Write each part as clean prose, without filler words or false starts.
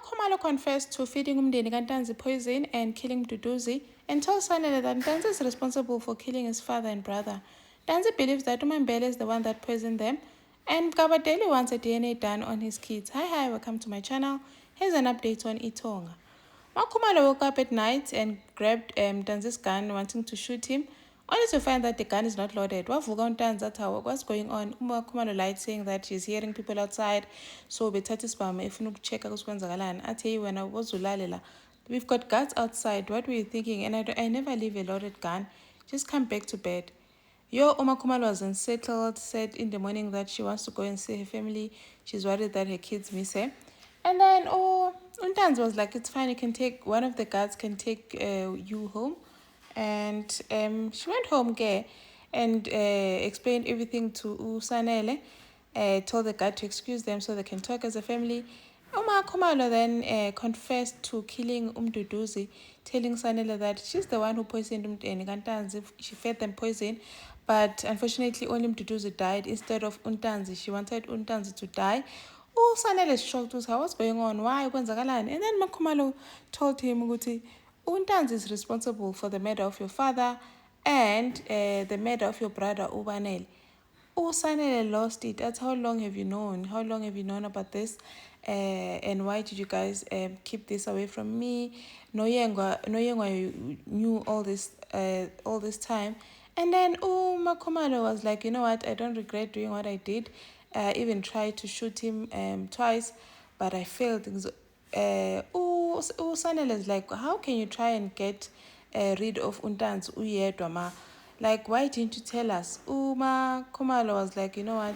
Khumalo confessed to feeding umndeni kaNtanzi poison and killing Mduduzi and told Sanele that Ntanzi is responsible for killing his father and brother. Ntanzi believes that uMambele is the one that poisoned them, and Kabadeli wants a DNA done on his kids. Hi, welcome to my channel. Here's an update on iTonga. Khumalo woke up at night and grabbed Ntanzi's gun, wanting to shoot him, only to find that the gun is not loaded. What's going on? Khumalo lied, saying that she's hearing people outside, so bethathi sibame ifuna ukuchecka kusukwenzakalani. Athi wena wozulalela. We've got guards outside. What were you thinking? And I never leave a loaded gun. Just come back to bed. Khumalo was unsettled, said in the morning that she wants to go and see her family. She's worried that her kids miss her. And then Ntanzi was like, it's fine, you can take, one of the guards can take you home. And she went home and explained everything to Sanele, told the guard to excuse them so they can talk as a family. Khumalo then confessed to killing Mduduzi, telling Sanele that she's the one who poisoned Ntanzi. She fed them poison, but unfortunately only Mduduzi died instead of Ntanzi. She wanted Ntanzi to die. Sanele is shocked with her, what's going on? Why? And then Khumalo told him, Ntanzi is responsible for the murder of your father and the murder of your brother, Ubanele. Sanele lost it. That's how long have you known? How long have you known about this? And why did you guys keep this away from me? Noyengwa knew all this time. And then Khumalo was like, you know what? I don't regret doing what I did. I even tried to shoot him twice, but I failed. Sanele is like, how can you try and get rid of Ntanzi uyedwa ma? Like, why didn't you tell us? Khumalo was like, you know what?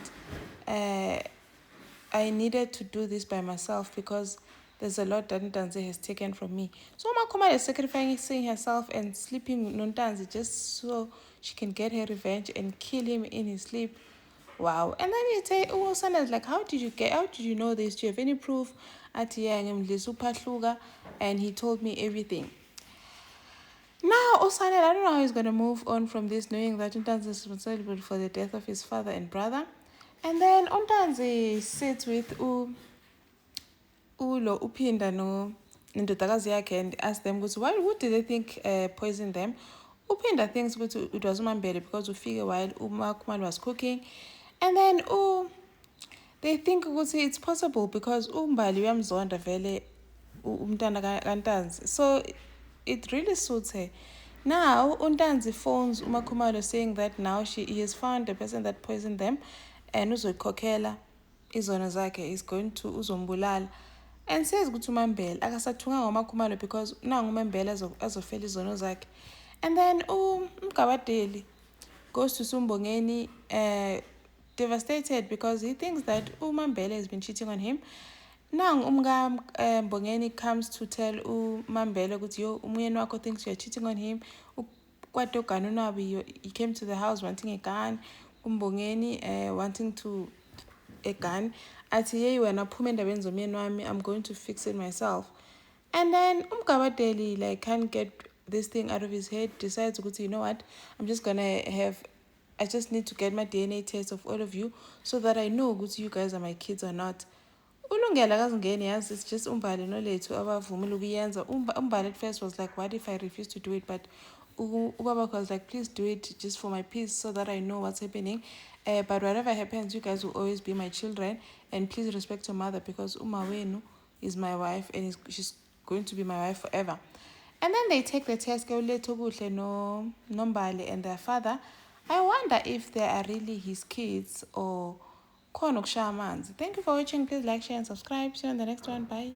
I needed to do this by myself because there's a lot that Ntanzi has taken from me. So Khumalo is sacrificing herself and sleeping Ntanzi just so she can get her revenge and kill him in his sleep. Wow. And then you say, Sanele is like, how did you know this? Do you have any proof? And he told me everything. Now, Sanele, I don't know how he's going to move on from this, knowing that Ntanzi is responsible for the death of his father and brother. And then Ntanzi sits with Upinda no ndodakazi yakhe and asks them, who did they think poisoned them? Upinda thinks it was uMambele because ufike while Khumalo was cooking. And then they think it's possible because uMbali uyamzonda vele umntana kaNtanzi. So it really suits her. Now uNtanzi phones Khumalo saying that now he has found the person that poisoned them and uzoyikhokhela izono zakhe, is going to uzombulala, and says ukuthi uMambele akasathunganga Khumalo because nangu uMambele azofela izono zakhe. And then uMgabadeli goes to Sumbongeni devastated because he thinks that uMambele has been cheating on him. Now Mbongeni comes to tell uMambele ukuthi umyeni wakho thinks you're cheating on him. He came to the house wanting a gun. Mbongeni wanting a gun. Athi hey wena phuma endabeni zomyeni wami, I'm going to fix it myself. And then Mgabadeli can't get this thing out of his head, decides you know what, I just need to get my DNA test of all of you so that I know you guys are my kids or not. It's just Umbali nolethu abavumile ukuyenza. Umbali at first was like, what if I refuse to do it? But Ubaba was like, please do it just for my peace so that I know what's happening. But whatever happens, you guys will always be my children, and please respect your mother because Umawenu is my wife and she's going to be my wife forever. And then they take the test, Nombali and their father. I wonder if they are really his kids or Konok Shamans. Thank you for watching. Please like, share, and subscribe. See you on the next one. Bye.